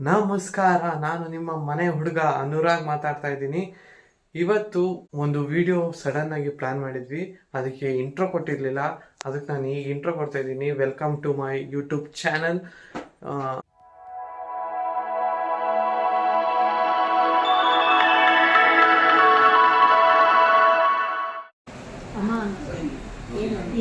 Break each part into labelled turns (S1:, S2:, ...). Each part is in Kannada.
S1: ನಮಸ್ಕಾರ, ನಾನು ನಿಮ್ಮ ಮನೆ ಹುಡುಗ ಅನುರಾಗ್ ಮಾತಾಡ್ತಾ ಇದ್ದೀನಿ. ಇವತ್ತು ಒಂದು ವಿಡಿಯೋ ಸಡನ್ ಆಗಿ ಪ್ಲಾನ್ ಮಾಡಿದ್ವಿ. ಅದಕ್ಕೆ ಇಂಟ್ರೋ ಕೊಟ್ಟಿರ್ಲಿಲ್ಲ, ಅದಕ್ಕೆ ನಾನು ಈಗ ಇಂಟ್ರೋ ಕೊಡ್ತಾ ಇದ್ದೀನಿ. Welcome to my YouTube channel.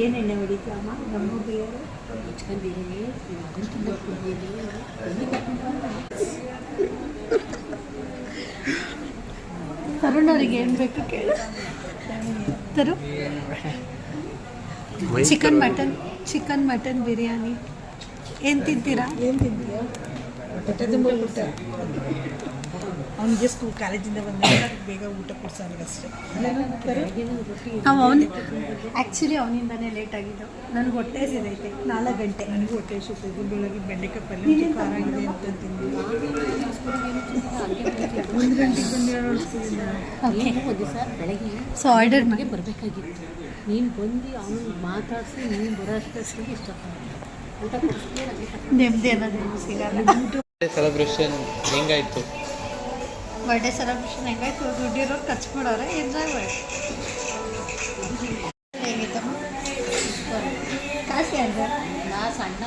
S2: ಏನೆಣ್ಣೆ ಹೊಡಿತೀವಮ್ಮ ನಮ್ಮ ಬೇರೆ ತರುಣರಿಗೆ ಏನು ಬೇಕು ಕೇಳಿ ತರು. ಚಿಕನ್ ಮಟನ್ ಬಿರಿಯಾನಿ ಏನು ತಿಂತೀರಾ?
S3: ಏನು ತಿಂತೀರಾ? ಹೊಟ್ಟೆ ತುಂಬ ಊಟ. ಅವನಿಗೆ ಕಾಲೇಜಿಂದ ಬಂದಾಗ ಬೇಗ ಊಟ ಕೊಡ್ಸೋನಿಗಷ್ಟೇ.
S2: ನಾವು ಆ್ಯಕ್ಚುಲಿ ಅವನಿಂದನೇ ಲೇಟ್ ಆಗಿದ್ದು. ನನಗೆ ಹೊಟ್ಟೆ ಸಿದೈತೆ 4 ಗಂಟೆ.
S3: ನನಗೂ ಹೊಟ್ಟೆ ಸುತ್ತಿದ್ದು. ಬೆಳಗ್ಗೆ ಬೆಂಡೆಕಾಯಿ ಪಲ್ಯ ಖಾರ ಆಗಿದೆ ಅಂತ ತಿಂದು 1 ಗಂಟೆಗೆ ಬಂದು
S4: ಸರ್ ಬೆಳಗ್ಗೆ
S2: ಸೊ ಆರ್ಡರ್
S4: ಮನೆಗೆ ಬರಬೇಕಾಗಿತ್ತು. ನೀನು ಬಂದು ಅವನು ಮಾತಾಡಿಸಿ ನೀನು ಬರೋ ಅಷ್ಟೊತ್ತಿಗೆ ಇಷ್ಟಪಡ್ತೀನಿ ಊಟ ಕೊಡಿಸ್ತೀಯ.
S2: ನೆಮ್ಮದಿ ಅನ್ನೋದು ಸಿಗಲ್ಲ.
S1: ಸೆಲೆಬ್ರೇಷನ್ ಹೆಂಗಾಯ್ತು?
S2: ಬರ್ಡೇ ಸೆಲೆಬ್ರೇಷನ್ ಹೆಂಗಾಯ್ತು? ದುಡ್ಡಿರೋ ಖರ್ಚು ಮಾಡೋರೆ, ಎಂಜಾಯ್ ಮಾಡಿ. ಹೇಗಿತ್ತಮ್ಮ? ಕಾಸು ಅಂದ್ರೆ
S4: ನಾ ಸಣ್ಣ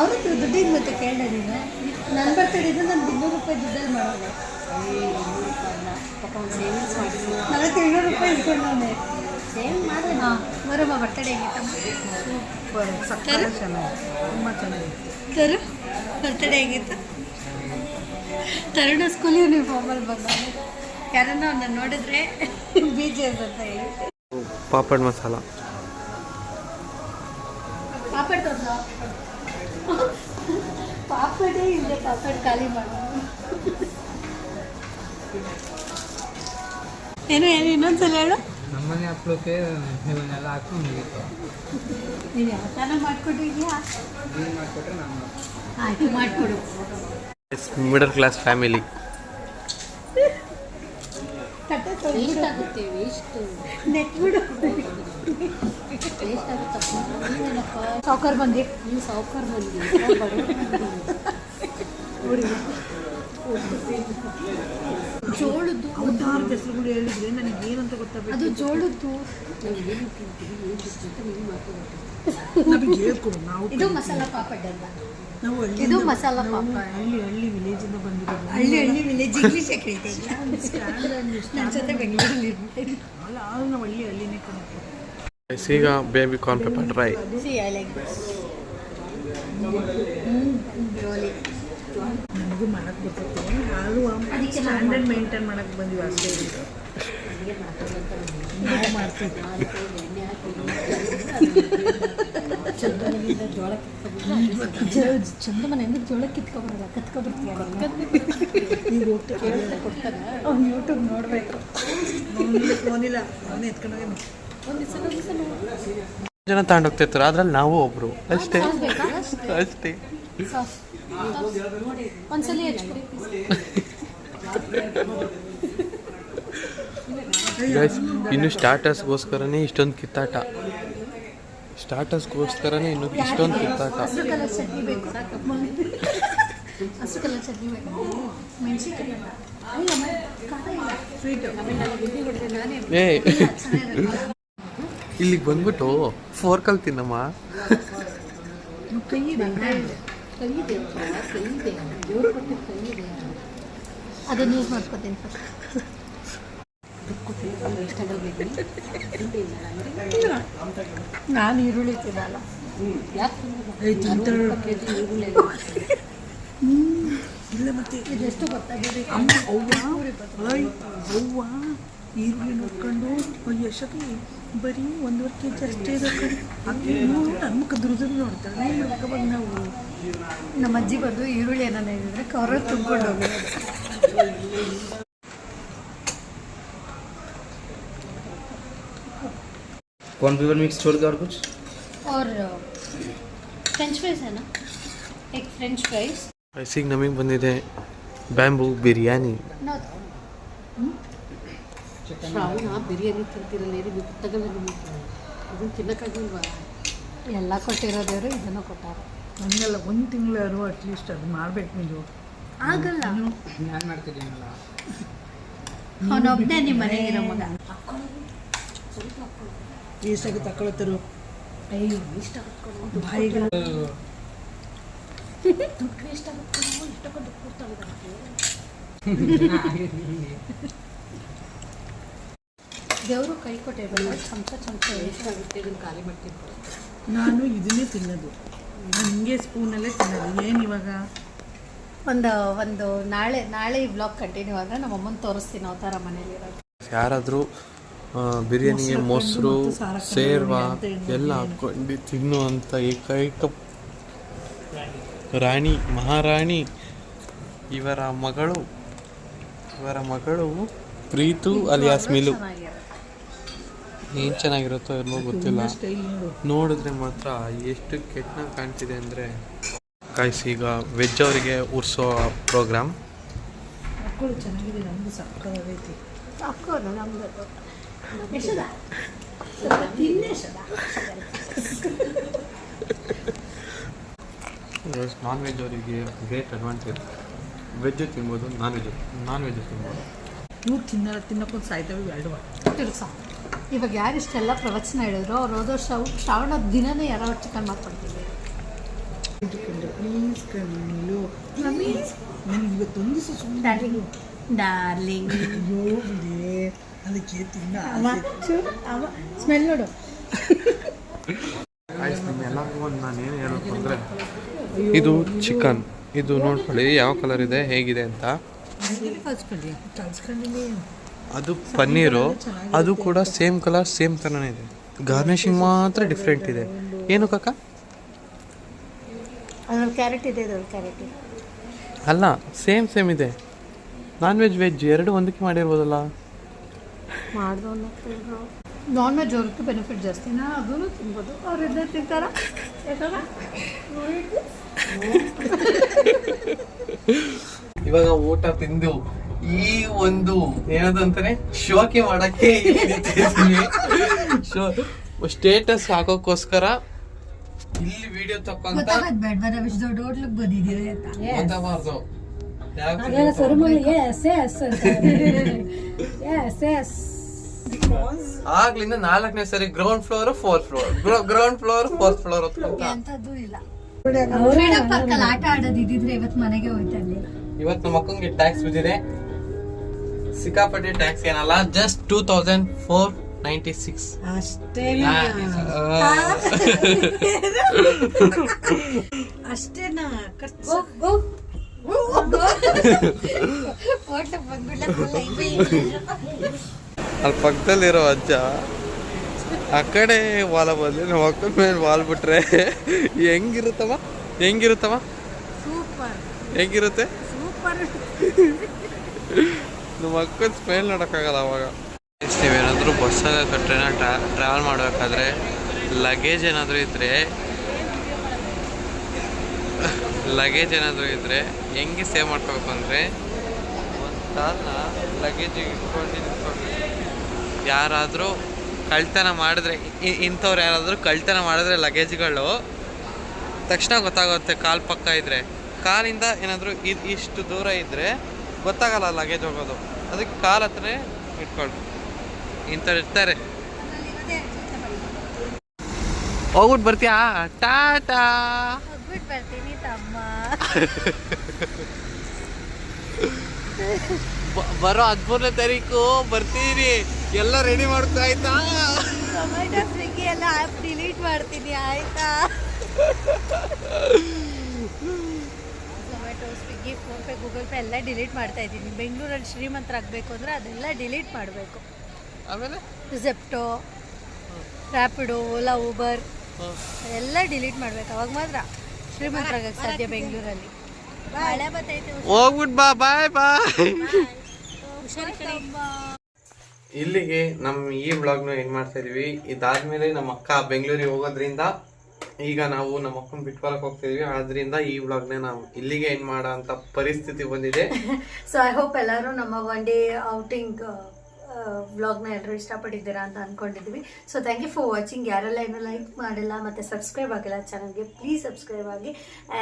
S2: ಅವ್ರದ್ದು ದುಡ್ಡಿನ ಮತ್ತೆ ಕೇಳಿದೆ ನೀನು. ನನ್ನ ಬರ್ತಡಿದ್ದು ನಾನು 200 ರೂಪಾಯಿ ದುಡ್ಡಲ್ಲಿ ಮಾಡೋದು.
S4: ಪಾಪ ಅವ್ನು ಸೇವಿಂಗ್ಸ್ ಮಾಡಿಸಿ
S2: ನಾನು 200 ರೂಪಾಯಿ ಇಟ್ಕೊಂಡವನೆ.
S4: ಸೇವಿಂಗ್ ಮಾಡಿದೆ.
S2: ಹಾಂ, ಬರಮ್ಮ. ಬರ್ತಡೇ ಹೇಗಿತ್ತಮ್ಮ?
S3: ಸೂಪರ್, ಸಕ್ಕರೆ ಚೆನ್ನಾಗಿ, ತುಂಬ ಚೆನ್ನಾಗಿತ್ತು.
S2: ತರು, ಬರ್ತಡೇ ಹೇಗಿತ್ತು? ತರುಣ ಸ್ಕೂಲ್ ಯೂನಿಫಾರ್ಮಲ್ಲಿ ಬಂದಾಗ ಯಾರನ್ನ ಅವನ್ನ ನೋಡಿದ್ರೆ BJS ಅಂತ ಹೇಳಿ
S1: ಪಾಪಡ್ ಮಸಾಲ
S2: ಪಾಪಡ್ ತೊಂದ ಪಾಪಡೇ ಇದೆ. ಪಾಪಡ್ ಖಾಲಿ ಮಾಡೋದು. ಏನು ಇನ್ನೊಂದ್ಸಲ ಹೇಳು.
S5: ನಮ್ಮನೆ ಹಪ್ಪಳಕ್ಕೆ ಇವನ್ನೆಲ್ಲ ಹಾಕೊಂಡು ಮುಗೀತು.
S2: ನೀನು ಯಾವ ಥರ ಮಾಡ್ಕೊಟ್ಟಿದ್ಯಾ?
S5: ಏನು ಮಾಡಿಕೊಟ್ರೆ ನಾನು
S2: ಆಯ್ತು, ಮಾಡಿಕೊಡು.
S1: Middle class family.
S4: ವೇಸ್ಟ್ ಆಗುತ್ತೆ. ವೇಸ್ಟು
S2: ನೆಟ್ಬಿಡು.
S4: ವೇಸ್ಟ್ ಆಗುತ್ತಪ್ಪ. ನೀವೇನಪ್ಪ
S2: ಸಾವುಕಾರ ಬಂದಿ.
S4: ನೀವು ಸಾವುಕಾರ ಬಂದಿ ಜೋಳದ್ದು
S3: ಅವತಾರದ ಹೆಸರುಗಳು ಹೇಳಿದ್ರೆ ನನಗೆ ಏನಂತ ಗೊತ್ತಾಗಬೇಕು.
S2: ಅದು ಜೋಳದ್ದು.
S4: ನಾವು ಏನು ತಿಂತೀವಿ ಏನು ತಿಂತೀವಿ ನೀವು ಮಾತಾಡ್ತೀವಿ.
S3: ನಮಗೆ ಹೇಳ್ಕೊಡು. ನಾವು
S2: ಇದು ಮಸಾಲ ಪಾಪಡ್ ಅಲ್ಲ,
S3: ನಾವು
S2: ಇದು ಮಸಾಲ ಪಾಪಡ್.
S3: ಹಳ್ಳಿ ವಿಲೇಜಿಂದ ಬಂದಿರೋದು.
S2: ಹಳ್ಳಿ ವಿಲೇಜ್ ಇಂಗ್ಲೀಷ್ ಕರೀತೆ. ನನ್ನ ಜೊತೆ ಬೆಂಗಳೂರಲ್ಲಿ
S3: ಅಲ್ಲ, ಆದ್ರೂ ನಾವು ಹಳ್ಳಿನೇ ಕಲಿತು.
S1: ಈಗ baby corn pepper dry.
S2: See, I like this. Really.
S3: ನನಗೂ ಮಾಡಕ್ಕೆ ಬರ್ತೈತೆ. ಆದರೂ ಸ್ಟ್ಯಾಂಡರ್ಡ್ ಮೇಂಟೈನ್ ಮಾಡಕ್ಕೆ ಬಂದಿವಿ ಅಷ್ಟೇ. ನಾವು ಮಾಡ್ತೀವಿ.
S4: ಜೋಳ
S2: ಚಂದಮನೆಯಿಂದ ಜೋಳ ಕಿತ್ಕೊಬರೋದ ಕತ್ಕೊಬರ್ತೀಯ.
S3: ಈಗ ಹೋಗ್ತಾ
S4: ಕೊಡ್ತಾನೆ.
S2: ಅವ್ನು ಯೂಟ್ಯೂಬ್ ನೋಡಬೇಕು.
S3: ಫೋನಿಲ್ಲ, ಅವನೇ ಎತ್ಕೊಂಡೋಗಿ
S1: ಜನ ತಗೊಂಡೋಗ್ತಿರ್ತಾರೆ, ಅದ್ರಲ್ಲಿ ನಾವು ಒಬ್ರು ಅಷ್ಟೇ ಅಷ್ಟೇ.
S2: ಸಾಸ್ ಒಂದ್ಸಲಿ ಹಚ್ಕೊಡಿ.
S1: ಗೈಸ್, ಇನ್ನು ಸ್ಟಾರ್ಟರ್ಸ್ಗೋಸ್ಕರನೇ ಇಷ್ಟೊಂದು ಕಿತ್ತಾಟ. ಸ್ಟಾರ್ಟರ್ಸ್ಗೋಸ್ಕರನೇ ಇನ್ನು ಇಷ್ಟೊಂದು ಕಿತ್ತಾಟ.
S2: ಹಸಿರು ಕಲರ್ ಚಟ್ನಿ ಬೇಕು. ಹಸಿರು ಕಲರ್ ಚಟ್ನಿ ಬೇಕು. ಮೆಣಸಿನಕಾಯಿ
S1: ಏ ಇಲ್ಲಿಗೆ ಬಂದ್ಬಿಟ್ಟು ಫೋರ್ಕಲ್ಲಿ ತಿನ್ನಮ್ಮ.
S4: ಕೈಯಿದೆ ದೇವ್ರು ಕೊಟ್ಟಿದ್ದು ಕೈಯಿದೆ.
S2: ಅದನ್ನು ಯೂಸ್ ಮಾಡ್ಕೊತೀನಿ ಫಸ್ಟ್. ನಾನು ಈರುಳ್ಳಿ ತಿನ್ನಲ್ಲ.
S4: ಯಾಕೆ
S3: ಇಲ್ಲ. ಮತ್ತೆ
S2: ಇದೆಷ್ಟು ಗೊತ್ತಾಗಿದೆ?
S3: ಅವ್ವ ಈರುಳ್ಳಿ ನೋಡ್ಕೊಂಡು ಯಶಕ್ಕೆ ಬರೀ 1.5 kg ಅಷ್ಟೇ ಇದೆ. ನನ್ನ ಮುಖ ದುರ್ದು ನೋಡ್ತಾಳೆ. ಏನು ಮಾಡ್ಕೋಬೋದು ನಾವು?
S2: ನಮ್ಮ ಅಜ್ಜಿ ಬಂದು ಈರುಳ್ಳಿ ಏನಾನ ಇದ್ರೆ ಕವರಲ್ಲಿ ತುಂಬ್ಕೊಂಡು ಹೋಗೋದು.
S5: कॉर्नफ्लेवर मिक्स छोड़ के और कुछ
S2: और फ्रेंच फ्राइज है ना, एक फ्रेंच फ्राइज.
S1: ಐಸಿಗೆ ನಮಗೆ ಬಂದಿದೆ ಬ್ಯಾಂಬೂ ಬಿರಿಯಾನಿ.
S4: ಶ್ರಾವಣ ಬಿರಿಯಾನಿ ತಿಂತಿರಲ್ಲ, ತಗಲ್ಲ ನಿಮಗೆ. ಅದನ್ನು ತಿನ್ನೋಕ್ಕಾಗಲ್ವಾ?
S2: ಎಲ್ಲ ಕೊಟ್ಟಿರೋ ದೇವರು ಇದನ್ನು ಕೊಟ್ಟಾರೆ.
S3: ಹಂಗಲ್ಲ 1 ತಿಂಗಳಾದ್ರು ಅಟ್ಲೀಸ್ಟ್ ಅದು ಮಾಡ್ಬೇಕು ನೀವು.
S2: ಆಗಲ್ಲ,
S5: ನಾನು ಮಾಡ್ತಿದ್ದೀನಲ್ಲ.
S2: ಅವನೊಬ್ಬನೇ ನಿಮ್ಮ ಮನೆಗಿರೋ ಮಗ.
S3: ಎಷ್ಟಾಗಿ ತಗೊಳತ್ತರು
S2: ಇಷ್ಟ
S3: ಬಾಯಿಗಳು
S2: ದೇವರು ಕೈ ಕೊಟ್ಟಿರಲ್ಲ, ಚಮಚ
S4: ಎಷ್ಟಾಗುತ್ತೆ ಇದನ್ನು ಖಾಲಿ ಮಾಡ್ತಿರ್ಬೋದು.
S3: ನಾನು ಇದನ್ನೇ ತಿನ್ನೋದು, ನಾನು ಹಿಂಗೆ ಸ್ಪೂನಲ್ಲೇ ತಿನ್ನೋದು. ಏನು ಇವಾಗ
S2: ಒಂದು ನಾಳೆ ಈ ಬ್ಲಾಗ್ ಕಂಟಿನ್ಯೂ ಆದರೆ ನಮ್ಮ ಅಮ್ಮನ ತೋರಿಸ್ತೀನಿ ಯಾವ ಥರ ಮನೇಲಿ ಇರೋದು.
S1: ಯಾರಾದರೂ ಬಿರಿಯಾನಿಗೆ ಮೊಸರು ಸೇರ್ವಾ ಎಲ್ಲ ಹಾಕ್ಕೊಂಡು ತಿನ್ನುವಂಥ ಏಕೈಕ ರಾಣಿ ಮಹಾರಾಣಿ ಇವರ ಮಗಳು ಪ್ರೀತು ಅಲಿಯಾಸ್ ಮಿಲು. ಏನು ಚೆನ್ನಾಗಿರುತ್ತೋ ಎಲ್ಲೋ ಗೊತ್ತಿಲ್ಲ,
S3: ಸ್ಟೈಲ್ ನೋಡು.
S1: ನೋಡಿದ್ರೆ ಮಾತ್ರ ಎಷ್ಟು ಕೆಟ್ಟನಾಗಿ ಕಾಣ್ತಿದೆ ಅಂದರೆ. ಕಾಯಿಸಿ ಈಗ ವೆಜ್ ಅವರಿಗೆ ಉರ್ಸೋ ಪ್ರೋಗ್ರಾಮ್.
S3: ಮಕ್ಕಳು ಚೆನ್ನಾಗಿದೆ, ನಮ್ದು ಸಕ್ಕತ್ತಾಗೈತಿ.
S2: ಹಾಕೋದು ನಮ್ದು ಯಶೋದ ಸ್ವಲ್ಪ ತಿನ್ನಿ ಯಶೋದ.
S1: ನಾನ್ ವೆಜ್ ಅವರಿಗೆ ಗ್ರೇಟ್ ಅಡ್ವಾಂಟೇಜ್. ವೆಜ್ಜು ತಿನ್ಬೋದು, ನಾನ್ ವೆಜ್ಜು ತಿನ್ಬೋದು.
S3: ಇವು ತಿನ್ನಕ್ಕೊಂದು ಸಾಯ್ತವೆ ಬೇಡವಾ.
S2: ತಿರ್ಸ ಇವಾಗ ಯಾರು ಇಷ್ಟೆಲ್ಲ ಪ್ರವಚನ ಹೇಳಿದ್ರು ಅವ್ರು ಹೋದೋ ಶ್ರಾವಣದ ದಿನನೇ ಯಾರೋ ಚಿಕನ್ ಮಾಡ್ಕೊಡ್ತೀವಿ.
S3: ಪ್ಲೀಸ್ ಕಣ್ಣು ನನಗೆ ಇವತ್ತೊಂದು ದಿವಸ ಸುಮ್ಮನೆ
S2: ಡಾರ್ಲಿಂಗ್
S3: ಹೋಗಿದೆ, ಅದಕ್ಕೆ ತಿನ್ನ
S2: ಸ್ಮೆಲ್ ನೋಡು.
S1: ಎಲ್ಲರಿಗೂ ನಾನೇನು ಹೇಳಬೇಕು ಅಂದರೆ, ಇದು ಚಿಕನ್, ಇದು ನೋಡ್ಕೊಳ್ಳಿ ಯಾವ ಕಲರ್ ಇದೆ ಹೇಗಿದೆ ಅಂತ.
S3: ಕಲ್ಸ್ಕೊಂಡಿನಿ.
S1: ಅದು ಪನ್ನೀರು, ಅದು ಕೂಡ ಸೇಮ್ ಕಲರ್ ಸೇಮ್ ಥರನೇ ಇದೆ. ಗಾರ್ನಿಷಿಂಗ್ ಮಾತ್ರ ಡಿಫ್ರೆಂಟ್ ಇದೆ. ಏನು ಕಾಕ?
S2: ಅದ್ರಲ್ಲಿ ಕ್ಯಾರೆಟ್ ಇದೆ, ಇದ್ರಲ್ಲಿ ಕ್ಯಾರೆಟ್ ಇದೆ.
S1: ಅಲ್ಲ, ಸೇಮ್ ಇದೆ. ನಾನ್ ವೆಜ್ ಎರಡು ಒಂದಕ್ಕೆ ಮಾಡಿರ್ಬೋದಲ್ಲ.
S2: ನಾನ್ ವೆಜ್ ಅವ್ರಿಗೆ ಬೆನಿಫಿಟ್ ಜಾಸ್ತಿ, ನಾನು ಅದನ್ನು ತಿನ್ಬೋದು. ಅವ್ರಿದ್ದ ತಿಂತಾರ.
S1: ಇವಾಗ ಊಟ ತಿಂದು ಈ ಒಂದು ಏನದಂತಾನೆ ಶೋಕಿ ಮಾಡಕ್ಕೆ ಸ್ಟೇಟಸ್ ಹಾಕೋಕ್ಕೋಸ್ಕರ ಇಲ್ಲಿ ವಿಡಿಯೋ ತಕ್ಕಂತ
S2: ದೊಡ್ಡ ಹೋಟ್ಲಿಗೆ ಬಂದಿದ್ದೀರಿ ಅಂತ
S1: ಗೊತ್ತಾಗಬಾರ್ದು. ಆಗ್ಲಿಂದ 4ನೇ ಸರಿ ground floor 4th floor, ground floor 4th floor
S2: ಅಂತದ್ದು ಇಲ್ಲ. ಫ್ರೀಡಮ್ ಪಾರ್ಕ್ ಅಲ್ಲಿ ಆಟ ಆಡೋದು ಇದ್ದಿದ್ರೆ ಇವತ್ತು ಮನೆಗೆ ಹೋಯ್ತಾ ಇರ್ಲಿಲ್ಲ.
S1: ಇವತ್ತು ನಮ್ಮ ಅಕ್ಕಂಗೆ ಟ್ಯಾಕ್ಸ್ ಬಿದ್ದಿದೆ, ಸಿಕ್ಕಾಪಟ್ಟೆ ಟ್ಯಾಕ್ಸ್. ಏನಲ್ಲ, ಜಸ್ಟ್ 2496
S2: ಅಷ್ಟೇನಾ?
S1: ಅಲ್ಲಿ ಪಕ್ಕದಲ್ಲಿರೋ ಅಜ್ಜ ಆ ಕಡೆ ವಾಲ ಬಂದ್ರೆ ನಮ್ಮ ಅಕ್ಕನ ಮೇಲೆ ವಾಲ್ ಬಿಟ್ರೆ ಹೆಂಗಿರುತ್ತವ
S2: ಸೂಪರ್.
S1: ಹೆಂಗಿರುತ್ತೆ
S2: ಸೂಪರ್.
S1: ನಮ್ಮ ಅಕ್ಕನ ಸ್ಮೈಲ್ ನೋಡೋಕ್ಕಾಗಲ್ಲ ಅವಾಗ. ನೀವೇನಾದರೂ ಬಸ್ಸಾಗ ಕಟ್ರೆನ ಟ್ರಾವೆಲ್ ಮಾಡಬೇಕಾದ್ರೆ ಲಗೇಜ್ ಏನಾದರೂ ಇದ್ದರೆ ಹೆಂಗೆ ಸೇವ್ ಮಾಡ್ಕೋಬೇಕು ಅಂದರೆ, ಒಂದು ಕಾಲನ್ನ ಲಗೇಜಿಗೆ ಇಟ್ಕೊಂಡು ಯಾರಾದರೂ ಕಳ್ತನ ಮಾಡಿದ್ರೆ, ಇಂಥವ್ರು ಯಾರಾದರೂ ಕಳ್ತನ ಮಾಡಿದ್ರೆ ಲಗೇಜ್ಗಳು ತಕ್ಷಣ ಗೊತ್ತಾಗುತ್ತೆ. ಕಾಲು ಪಕ್ಕ ಇದ್ದರೆ, ಕಾಲಿಂದ ಏನಾದರೂ ಇಷ್ಟು ದೂರ ಇದ್ದರೆ ಗೊತ್ತಾಗಲ್ಲ ಲಗೇಜ್ ಹೋಗೋದು. ಅದಕ್ಕೆ ಕಾಲು ಹತ್ರನೇ ಇಟ್ಕೊಂಡು ಇಂಥವ್ರು ಇರ್ತಾರೆ. ಹೋಗ್ಬಿಟ್ಟು ಬರ್ತೀಯಾ? ಟಾಟಾ.
S2: ಹೋಗ್ಬಿಟ್ಟು ಬರ್ತೀನಿ ತಮ್ಮ.
S1: ಬರೋ 13ನೇ ತಾರೀಕು ಬರ್ತೀನಿ. ಎಲ್ಲ ರೆಡಿ ಮಾಡ್ತಾ ಆಯ್ತಾ?
S2: ಟೊಮೆಟೊ ಸ್ವಿಗ್ಗಿ ಎಲ್ಲ ಆ್ಯಪ್ ಡಿಲೀಟ್ ಮಾಡ್ತೀನಿ ಆಯ್ತಾ? Zomato, Swiggy, PhonePe, Google pay ಎಲ್ಲ ಡಿಲೀಟ್ ಮಾಡ್ತಾ ಇದ್ದೀನಿ. ಬೆಂಗಳೂರಲ್ಲಿ ಶ್ರೀಮಂತರಾಗಬೇಕು ಅಂದರೆ ಅದೆಲ್ಲ ಡಿಲೀಟ್ ಮಾಡಬೇಕು.
S1: ಆಮೇಲೆ
S2: ಝೆಪ್ಟೋ, ರ್ಯಾಪಿಡೋ, ಓಲಾ, ಊಬರ್ ಎಲ್ಲ ಡಿಲೀಟ್ ಮಾಡ್ಬೇಕು. ಅವಾಗ ಮಾತ್ರ ಶ್ರೀಮಂತರಾಗಕ್ಕೆ ಸಾಧ್ಯ ಬೆಂಗಳೂರಲ್ಲಿ. ಮಳೆ ಬರ್ತೈತೆ.
S1: ಹೋಗ್ಬಿಟ್ಟು ಬಾಯ್.
S2: ಹುಷಾರಿ ಕಡೆ.
S1: ಇಲ್ಲಿಗೆ ನಮ್ಮ ಈ ವ್ಲಾಗ್ನ ಏನು ಮಾಡ್ತಾ ಇದೀವಿ. ಇದಾದ್ಮೇಲೆ ನಮ್ಮ ಅಕ್ಕ ಬೆಂಗಳೂರಿಗೆ ಹೋಗೋದ್ರಿಂದ ಈಗ ನಾವು ನಮ್ಮ ಅಕ್ಕನ ಬಿಟ್ಕೊಳಕ್ ಹೋಗ್ತಿದೀವಿ. ಆದ್ರಿಂದ ಈ ವ್ಲಾಗ್ನ ನಾವು ಇಲ್ಲಿಗೆ ಎಂಡ್ ಮಾಡೋ ಅಂತ ಪರಿಸ್ಥಿತಿ ಬಂದಿದೆ.
S2: ಸೊ ಐ ಹೋಪ್ ಎಲ್ಲರೂ ನಮ್ಮ ಒನ್ ಡೇ ಔಟಿಂಗ್ ವ್ಲಾಗ್ನ ಎಲ್ಲರೂ ಇಷ್ಟಪಟ್ಟಿದ್ದೀರಾ ಅಂತ ಅಂದ್ಕೊಂಡಿದ್ವಿ. So thank you for watching. ಯಾರೆಲ್ಲ ಏನೂ ಲೈಕ್ ಮಾಡಿಲ್ಲ ಮತ್ತು ಸಬ್ಸ್ಕ್ರೈಬ್ ಆಗಿಲ್ಲ ಚಾನಲ್ಗೆ, ಪ್ಲೀಸ್ ಸಬ್ಸ್ಕ್ರೈಬ್ ಆಗಿ.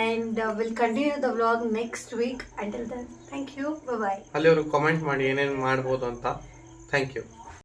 S2: And will continue the vlog next week. Until then thank you, bye.
S1: ಅಲ್ಲಿವರು ಕಾಮೆಂಟ್ ಮಾಡಿ ಏನೇನು ಮಾಡ್ಬೋದು ಅಂತ. Thank you.